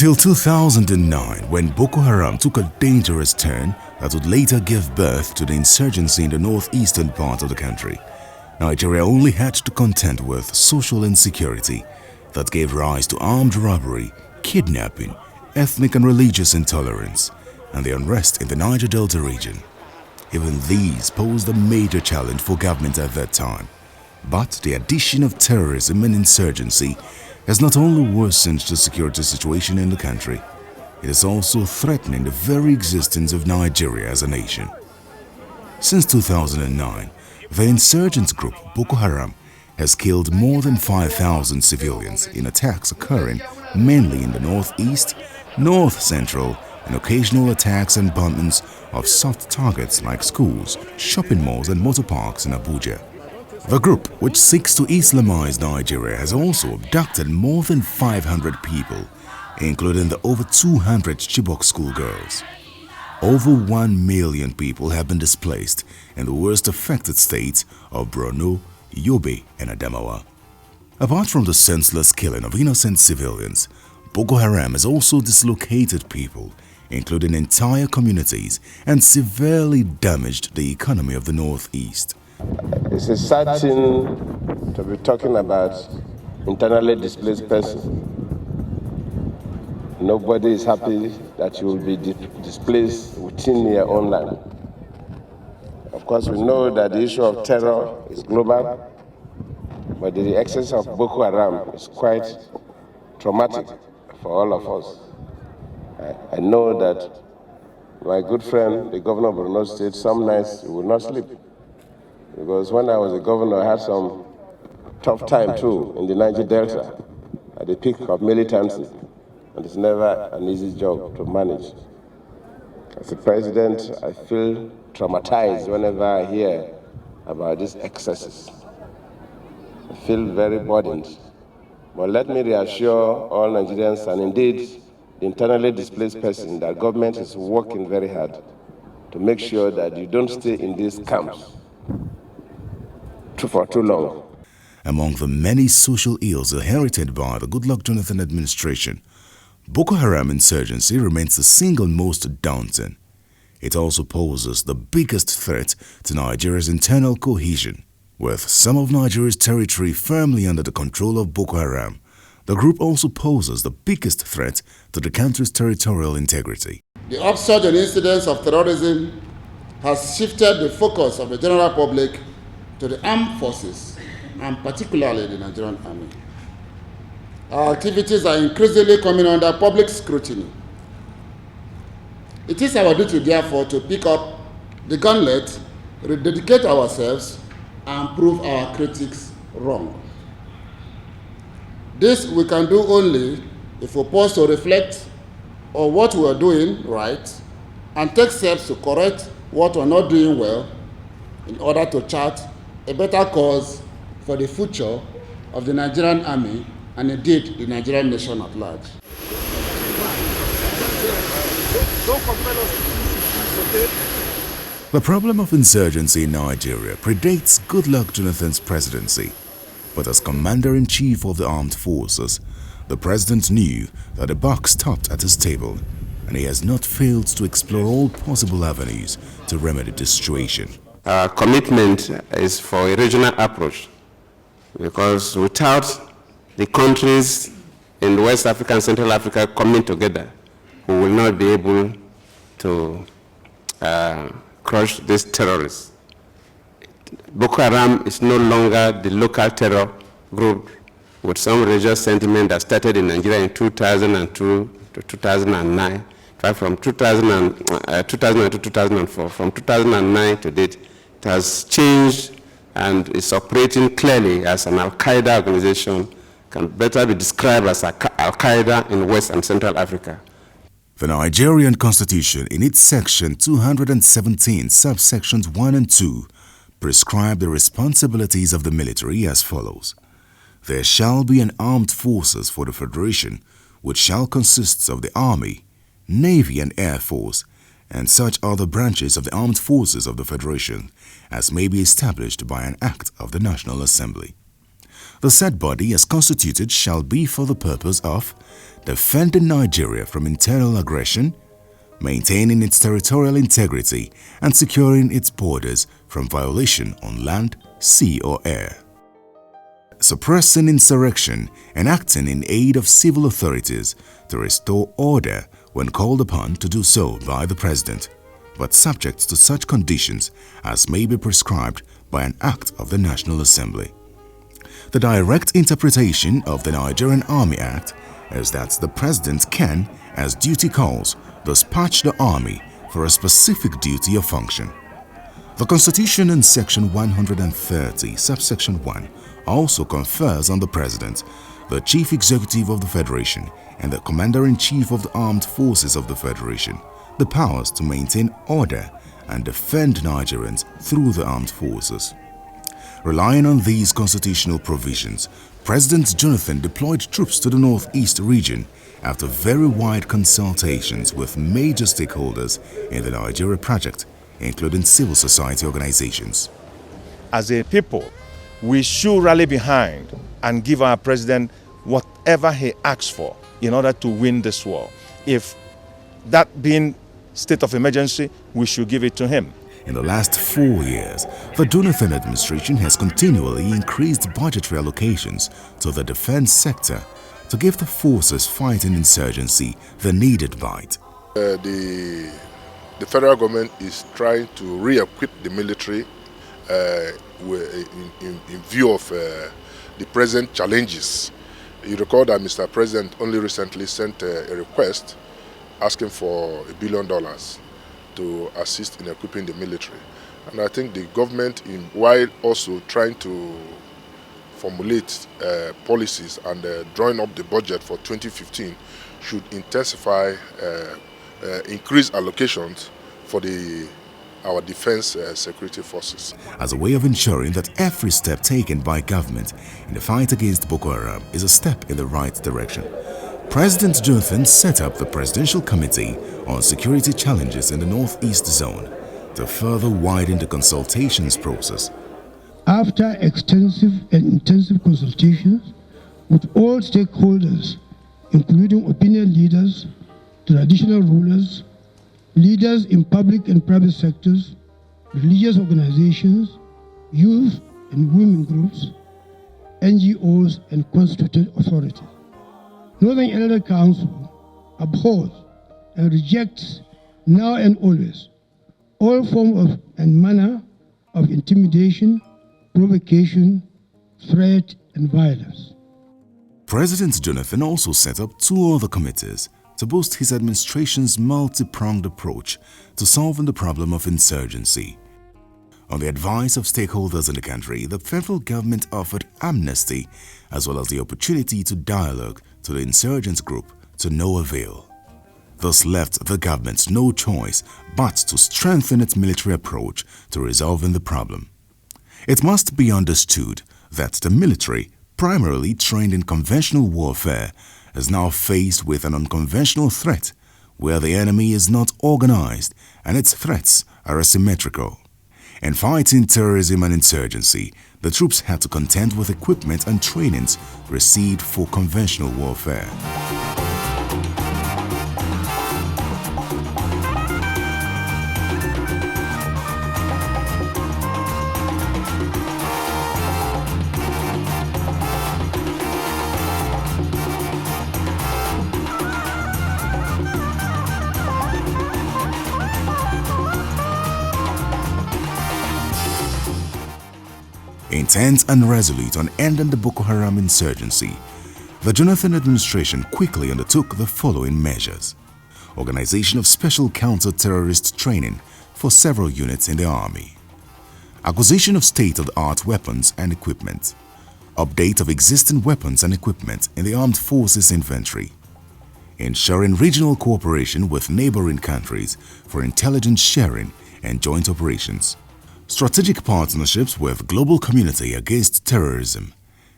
Until 2009, when Boko Haram took a dangerous turn that would later give birth to the insurgency in the northeastern part of the country, Nigeria only had to contend with social insecurity that gave rise to armed robbery, kidnapping, ethnic and religious intolerance, and the unrest in the Niger Delta region. Even these posed a major challenge for government at that time. But the addition of terrorism and insurgency has not only worsened the security situation in the country, it is also threatening the very existence of Nigeria as a nation. Since 2009, the insurgent group Boko Haram has killed more than 5,000 civilians in attacks occurring mainly in the northeast, north central, and occasional attacks and bombings of soft targets like schools, shopping malls, and motor parks in Abuja. The group, which seeks to Islamize Nigeria, has also abducted more than 500 people, including the over 200 Chibok schoolgirls. Over 1 million people have been displaced in the worst affected states of Borno, Yobe, and Adamawa. Apart from the senseless killing of innocent civilians, Boko Haram has also dislocated people, including entire communities, and severely damaged the economy of the northeast. It's a sad thing to be talking about internally displaced person. Nobody is happy that you will be displaced within your own land. Of course, we know that the issue of terror is global, but the excess of Boko Haram is quite traumatic for all of us. I know that my good friend, the governor of Borno State, some nights he will not sleep. Because when I was a governor, I had some tough time too in the Niger Delta at the peak of militancy. And it's never an easy job to manage. As a president, I feel traumatized whenever I hear about these excesses. I feel very burdened. But let me reassure all Nigerians and indeed the internally displaced person that government is working very hard to make sure that you don't stay in these camps for too long. Among the many social ills inherited by the Goodluck Jonathan administration, Boko Haram insurgency remains the single most daunting. It also poses the biggest threat to Nigeria's internal cohesion. With some of Nigeria's territory firmly under the control of Boko Haram, the group also poses the biggest threat to the country's territorial integrity. The upsurge in incidents of terrorism has shifted the focus of the general public to the armed forces, and particularly the Nigerian army. Our activities are increasingly coming under public scrutiny. It is our duty, therefore, to pick up the gauntlet, rededicate ourselves, and prove our critics wrong. This we can do only if we pause to reflect on what we are doing right and take steps to correct what we are not doing well in order to chart a better course for the future of the Nigerian army and indeed the Nigerian nation at large. The problem of insurgency in Nigeria predates Goodluck Jonathan's presidency, but as Commander-in-Chief of the Armed Forces, the president knew that the buck stopped at his table, and he has not failed to explore all possible avenues to remedy the situation. Our commitment is for a regional approach, because without the countries in West Africa and Central Africa coming together, we will not be able to crush these terrorists. Boko Haram is no longer the local terror group with some religious sentiment that started in Nigeria in 2002 to 2009. In fact, from 2000 to 2004, from 2009 to date, it has changed and is operating clearly as an Al-Qaeda organization, can better be described as Al-Qaeda in West and Central Africa. The Nigerian Constitution, in its section 217, subsections 1 and 2, prescribe the responsibilities of the military as follows. There shall be an armed forces for the Federation, which shall consist of the Army, Navy and Air Force, and such other branches of the armed forces of the Federation as may be established by an act of the National Assembly. The said body as constituted shall be for the purpose of defending Nigeria from internal aggression, maintaining its territorial integrity, and securing its borders from violation on land, sea or air, suppressing insurrection and acting in aid of civil authorities to restore order when called upon to do so by the President, but subject to such conditions as may be prescribed by an act of the National Assembly. The direct interpretation of the Nigerian Army Act is that the President can, as duty calls, dispatch the Army for a specific duty or function. The Constitution in Section 130, subsection 1, also confers on the President, the Chief Executive of the Federation, and the Commander-in-Chief of the Armed Forces of the Federation the powers to maintain order and defend Nigerians through the armed forces. Relying on these constitutional provisions, President Jonathan deployed troops to the northeast region after very wide consultations with major stakeholders in the Nigeria project, including civil society organizations. As a people, we should rally behind and give our president whatever he asks for in order to win this war. If that being state of emergency, we should give it to him. In the last 4 years, the Jonathan administration has continually increased budgetary allocations to the defense sector to give the forces fighting insurgency the needed bite. The federal government is trying to re-equip the military in view of the present challenges. You recall that Mr. President only recently sent a request asking for $1 billion to assist in equipping the military. And I think the government, while also trying to formulate policies and drawing up the budget for 2015, should intensify, increase allocations for our defense security forces. As a way of ensuring that every step taken by government in the fight against Boko Haram is a step in the right direction, President Jonathan set up the Presidential Committee on Security Challenges in the Northeast Zone to further widen the consultations process. After extensive and intensive consultations with all stakeholders, including opinion leaders, traditional rulers, leaders in public and private sectors, religious organizations, youth and women groups, NGOs, and constituted authorities, Northern Elder Council abhors and rejects now and always all forms of and manner of intimidation, provocation, threat, and violence. President Jonathan also set up 2 other committees to boost his administration's multi-pronged approach to solving the problem of insurgency. On the advice of stakeholders in the country, the federal government offered amnesty as well as the opportunity to dialogue to the insurgents group to no avail. This left the government no choice but to strengthen its military approach to resolving the problem. It must be understood that the military, primarily trained in conventional warfare, is now faced with an unconventional threat where the enemy is not organized and its threats are asymmetrical. In fighting terrorism and insurgency, the troops had to contend with equipment and trainings received for conventional warfare. Intent and resolute on ending the Boko Haram insurgency, the Jonathan administration quickly undertook the following measures. Organization of special counter-terrorist training for several units in the army. acquisition of state-of-the-art weapons and equipment, update of existing weapons and equipment in the armed forces inventory, ensuring regional cooperation with neighboring countries for intelligence sharing and joint operations, strategic partnerships with global community against terrorism,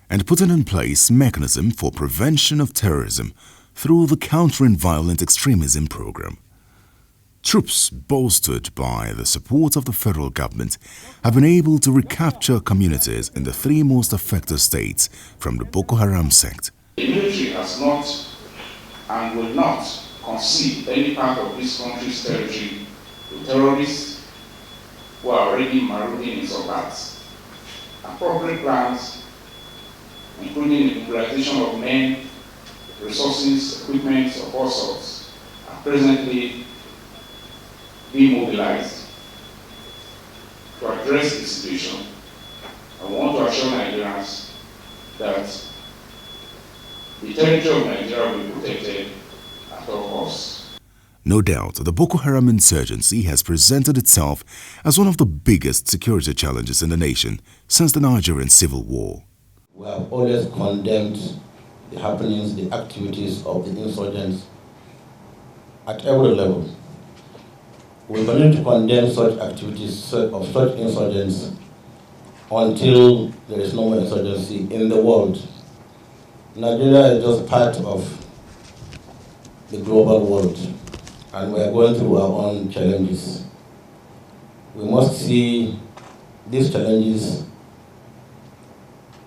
and putting in place mechanism for prevention of terrorism through the Countering Violent Extremism program. Troops, bolstered by the support of the federal government, have been able to recapture communities in the three most affected states from the Boko Haram sect. The military has not and will not concede any part of this country's territory to terrorists who are already marauding in suburbs. Appropriate plans, including the mobilization of men, resources, equipment of all sorts, are presently being mobilized to address the situation. I want to assure Nigerians that the territory of Nigeria will be protected at all costs. No doubt, the Boko Haram insurgency has presented itself as one of the biggest security challenges in the nation since the Nigerian Civil War. We have always condemned the happenings, the activities of the insurgents at every level. We continue to condemn such activities of such insurgents until there is no more insurgency in the world. Nigeria is just part of the global world, and we are going through our own challenges. We must see these challenges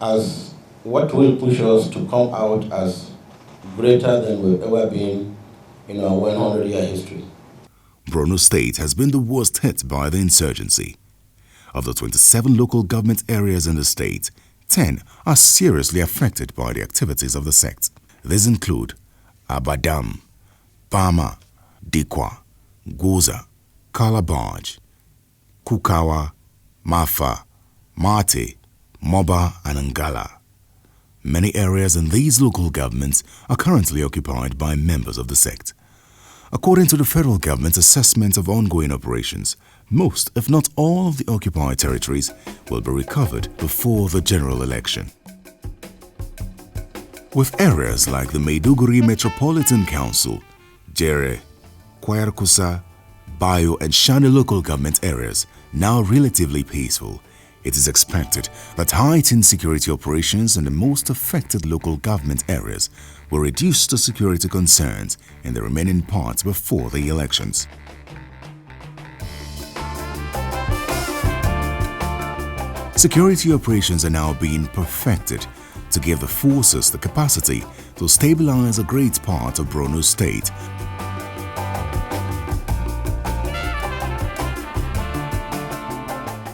as what will push us to come out as greater than we've ever been in our 100-year history. Borno State has been the worst hit by the insurgency. Of the 27 local government areas in the state, 10 are seriously affected by the activities of the sect. These include Abadam, Bama, Dikwa, Goza, Kalabaj, Kukawa, Mafa, Mate, Moba and Ngala. Many areas in these local governments are currently occupied by members of the sect. According to the federal government's assessment of ongoing operations, most, if not all, of the occupied territories will be recovered before the general election. With areas like the Maiduguri Metropolitan Council, Jere, Kwayarkusa, Bayo and Shani local government areas now relatively peaceful, it is expected that heightened security operations in the most affected local government areas will reduce the security concerns in the remaining parts before the elections. Security operations are now being perfected to give the forces the capacity to stabilize a great part of Borno State.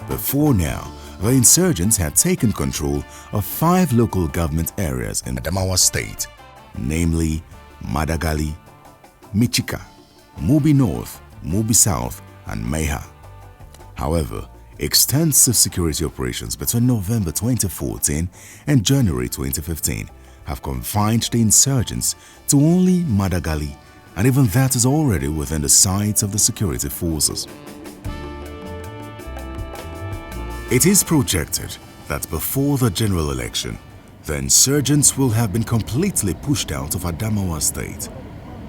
Before now, the insurgents had taken control of 5 local government areas in Adamawa State, namely Madagali, Michika, Mubi North, Mubi South, and Meha. However, extensive security operations between November 2014 and January 2015 have confined the insurgents to only Madagali, and even that is already within the sights of the security forces. It is projected that before the general election, the insurgents will have been completely pushed out of Adamawa State.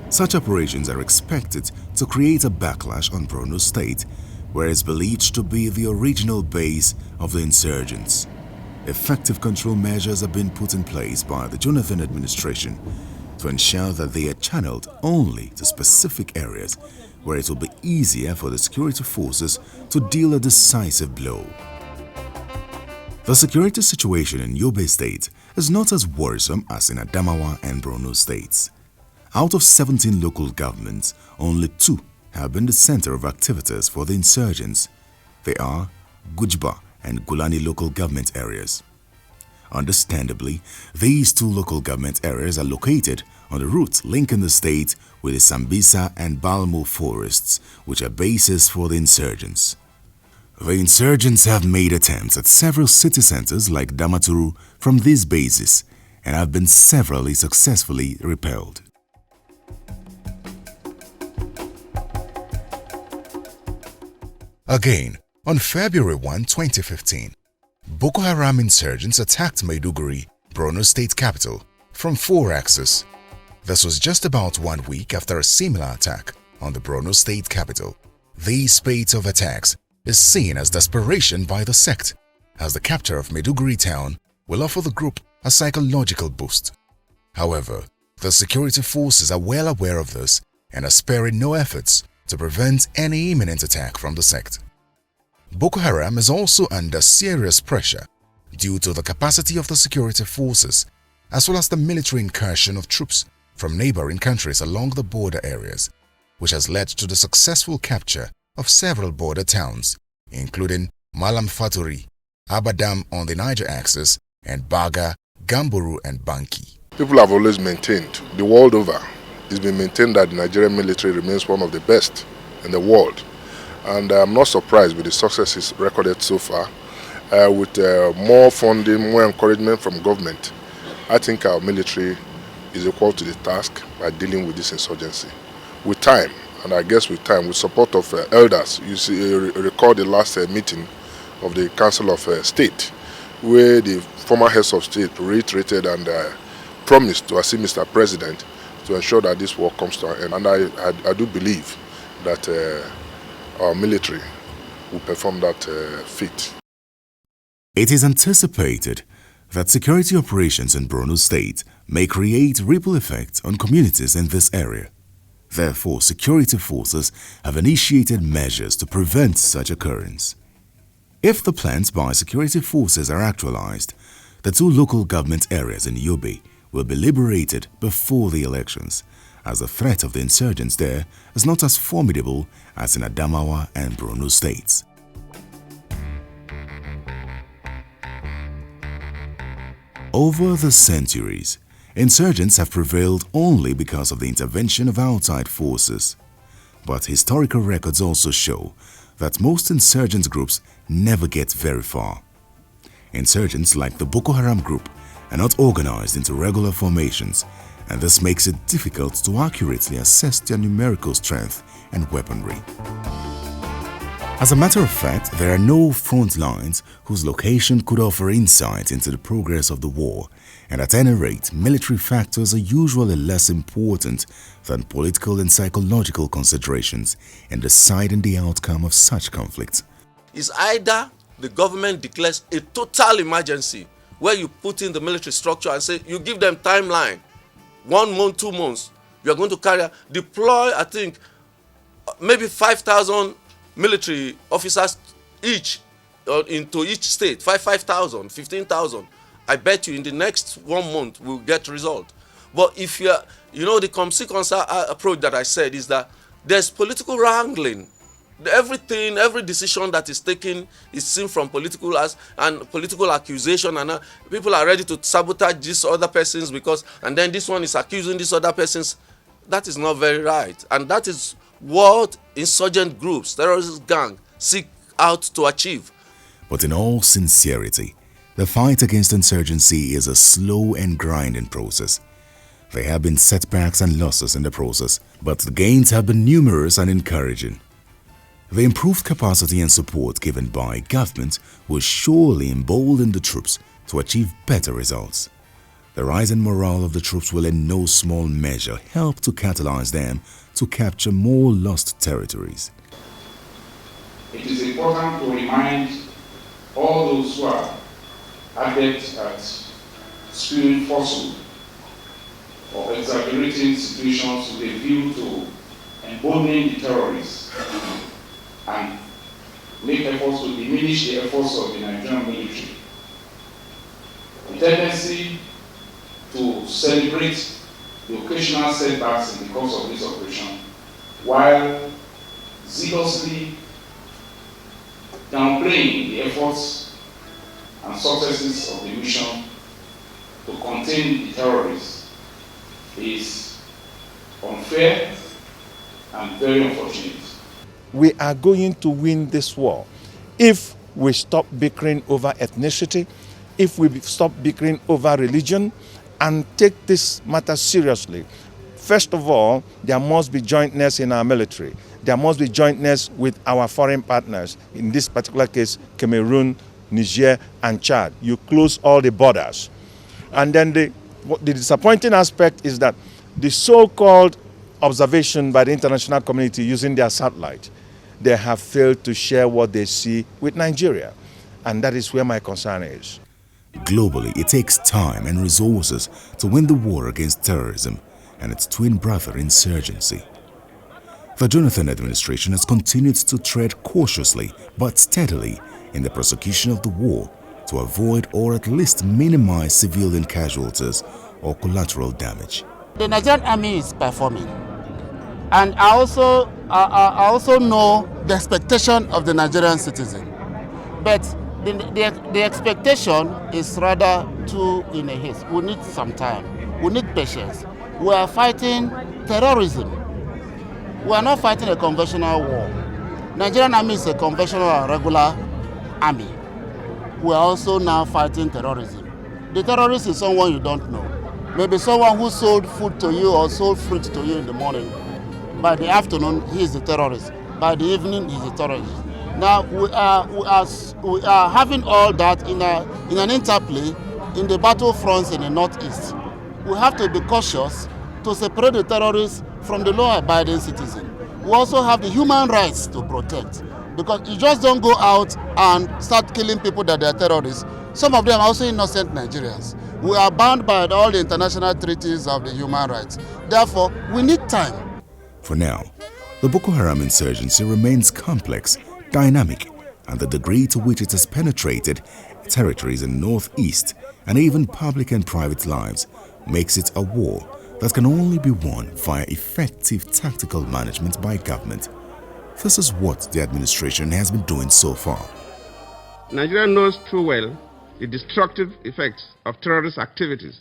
Such operations are expected to create a backlash on Borno State, where it is believed to be the original base of the insurgents. Effective control measures have been put in place by the Jonathan administration to ensure that they are channeled only to specific areas where it will be easier for the security forces to deal a decisive blow. The security situation in Yobe State is not as worrisome as in Adamawa and Borno states. Out of 17 local governments, only 2 have been the center of activities for the insurgents. They are Gujba and Gulani local government areas. Understandably, these 2 local government areas are located on the route linking the state with the Sambisa and Balmo forests, which are bases for the insurgents. The insurgents have made attempts at several city centers like Damaturu from these bases and have been severally successfully repelled. Again, On February 1, 2015, Boko Haram insurgents attacked Maiduguri, Borno State capital, from 4 axes. This was just about 1 week after a similar attack on the Borno State capital. These spate of attacks is seen as desperation by the sect, as the capture of Maiduguri town will offer the group a psychological boost. However, the security forces are well aware of this and are sparing no efforts to prevent any imminent attack from the sect. Boko Haram is also under serious pressure due to the capacity of the security forces as well as the military incursion of troops from neighboring countries along the border areas, which has led to the successful capture of several border towns, including Malam Faturi, Abadam on the Niger axis, and Baga, Gamburu, and Banki. People have always maintained, the world over, it's been maintained that the Nigerian military remains one of the best in the world. And I'm not surprised with the successes recorded so far. With more funding, more encouragement from government, I think our military is equal to the task by dealing with this insurgency. With time, and I guess with time, with support of elders, you see, recall the last meeting of the Council of State, where the former heads of state reiterated and promised to assist Mr. President to ensure that this war comes to an end. And I do believe that our military will perform that feat. It is anticipated that security operations in Borno State may create ripple effects on communities in this area. Therefore, security forces have initiated measures to prevent such occurrence. If the plans by security forces are actualized, the 2 local government areas in Yobe will be liberated before the elections, as the threat of the insurgents there is not as formidable as in Adamawa and Borno states. Over the centuries, insurgents have prevailed only because of the intervention of outside forces. But historical records also show that most insurgent groups never get very far. Insurgents like the Boko Haram group are not organized into regular formations, and this makes it difficult to accurately assess their numerical strength and weaponry. As a matter of fact, there are no front lines whose location could offer insight into the progress of the war, and at any rate, military factors are usually less important than political and psychological considerations in deciding the outcome of such conflicts. It's either the government declares a total emergency where you put in the military structure and say you give them timeline, 1 month, 2 months, you are going to deploy, I think, maybe 5,000 military officers each into each state, 5,000, 15,000. I bet you in the next 1 month we'll get result. But if you're, the consequence approach that I said is that there's political wrangling. Everything, every decision that is taken is seen from political and political accusation, and people are ready to sabotage these other persons and then this one is accusing these other persons. That is not very right, and that is what insurgent groups, terrorist gang, seek out to achieve. But in all sincerity, the fight against insurgency is a slow and grinding process. There have been setbacks and losses in the process, but the gains have been numerous and encouraging. The improved capacity and support given by government will surely embolden the troops to achieve better results. The rising morale of the troops will in no small measure help to catalyze them to capture more lost territories. It is important to remind all those who are adept at spewing falsehood or exaggerating situations with a view to emboldening the terrorists and make efforts to diminish the efforts of the Nigerian military. The tendency to celebrate the occasional setbacks in the course of this operation while zealously downplaying the efforts and successes of the mission to contain the terrorists is unfair and very unfortunate. We are going to win this war if we stop bickering over ethnicity, if we stop bickering over religion, and take this matter seriously. First of all, there must be jointness in our military. there must be jointness with our foreign partners. In this particular case, Cameroon, Niger, and Chad. You close all the borders. And then the disappointing aspect is that the so-called observation by the international community using their satellite, they have failed to share what they see with Nigeria. And that is where my concern is. Globally, it takes time and resources to win the war against terrorism and its twin brother, insurgency. The Jonathan administration has continued to tread cautiously but steadily in the prosecution of the war to avoid or at least minimize civilian casualties or collateral damage. The Nigerian army is performing, and I also know the expectation of the Nigerian citizen, but the expectation is rather too in a haste. We need some time. We need patience. We are fighting terrorism. We are not fighting a conventional war. Nigerian army is a conventional and regular army. We are also now fighting terrorism. The terrorist is someone you don't know. Maybe someone who sold food to you or sold fruit to you in the morning. By the afternoon, he is a terrorist. By the evening, he is a terrorist. Now we are having all that in an interplay in the battlefronts in the northeast. We have to be cautious to separate the terrorists from the law-abiding citizen. We also have the human rights to protect, because you just don't go out and start killing people that they are terrorists. Some of them are also innocent Nigerians. We are bound by all the international treaties of the human rights. Therefore, we need time. For now, the Boko Haram insurgency remains complex, dynamic, and the degree to which it has penetrated territories in northeast and even public and private lives makes it a war that can only be won via effective tactical management by government. This is what the administration has been doing so far. Nigeria knows too well the destructive effects of terrorist activities.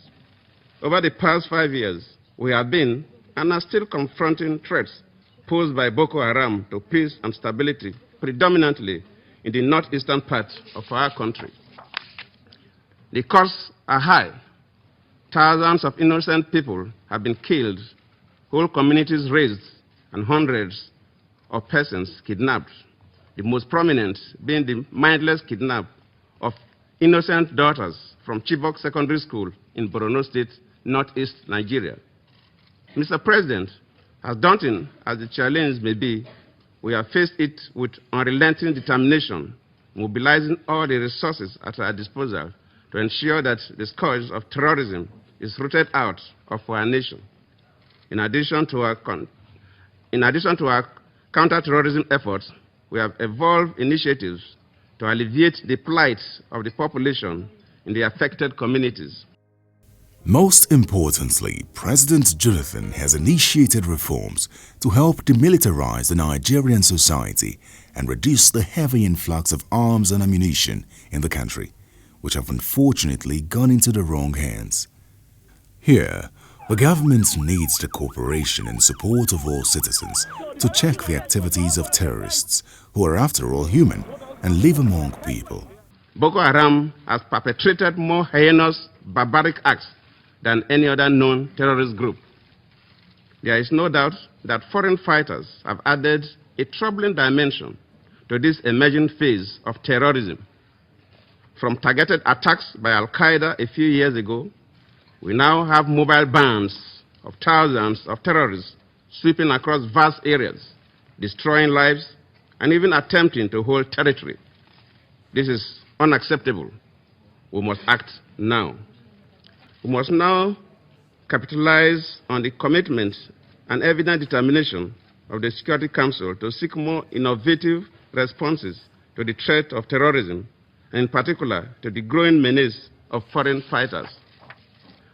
Over the past 5 years, we have been and are still confronting threats posed by Boko Haram to peace and stability, predominantly in the northeastern part of our country. The costs are high. Thousands of innocent people have been killed, whole communities razed, and hundreds of persons kidnapped. The most prominent being the mindless kidnap of innocent daughters from Chibok Secondary School in Borno State, northeast Nigeria. Mr. President, as daunting as the challenge may be, we have faced it with unrelenting determination, mobilizing all the resources at our disposal to ensure that the scourge of terrorism is rooted out of our nation. In addition to our counter-terrorism efforts, we have evolved initiatives to alleviate the plight of the population in the affected communities. Most importantly, President Jonathan has initiated reforms to help demilitarize the Nigerian society and reduce the heavy influx of arms and ammunition in the country, which have unfortunately gone into the wrong hands. Here, the government needs the cooperation and support of all citizens to check the activities of terrorists, who are after all human and live among people. Boko Haram has perpetrated more heinous, barbaric acts than any other known terrorist group. There is no doubt that foreign fighters have added a troubling dimension to this emerging phase of terrorism. From targeted attacks by Al-Qaeda a few years ago, we now have mobile bands of thousands of terrorists sweeping across vast areas, destroying lives, and even attempting to hold territory. This is unacceptable. We must act now. We must now capitalize on the commitment and evident determination of the Security Council to seek more innovative responses to the threat of terrorism, and in particular to the growing menace of foreign fighters.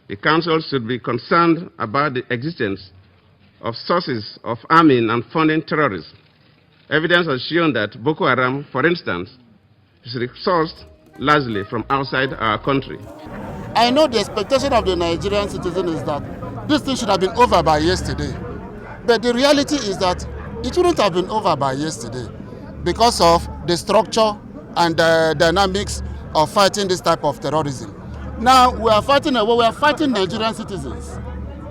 The Council should be concerned about the existence of sources of arming and funding terrorism. Evidence has shown that Boko Haram, for instance, is resourced largely from outside our country. I know the expectation of the Nigerian citizen is that this thing should have been over by yesterday. But the reality is that it wouldn't have been over by yesterday because of the structure and the dynamics of fighting this type of terrorism. Now we are fighting Nigerian citizens.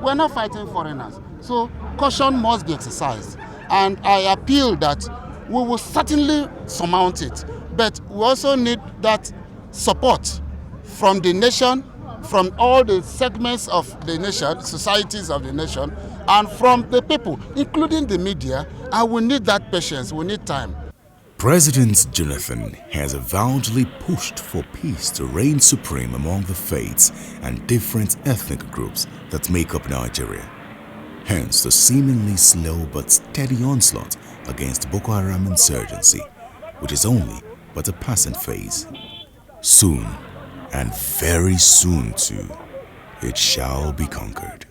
We are not fighting foreigners. So caution must be exercised. And I appeal that we will certainly surmount it, but we also need that support from the nation, from all the segments of the nation, societies of the nation, and from the people, including the media, and we need that patience, we need time. President Jonathan has avowedly pushed for peace to reign supreme among the faiths and different ethnic groups that make up Nigeria. Hence the seemingly slow but steady onslaught against Boko Haram insurgency, which is only but a passing phase. Soon, and very soon too, it shall be conquered.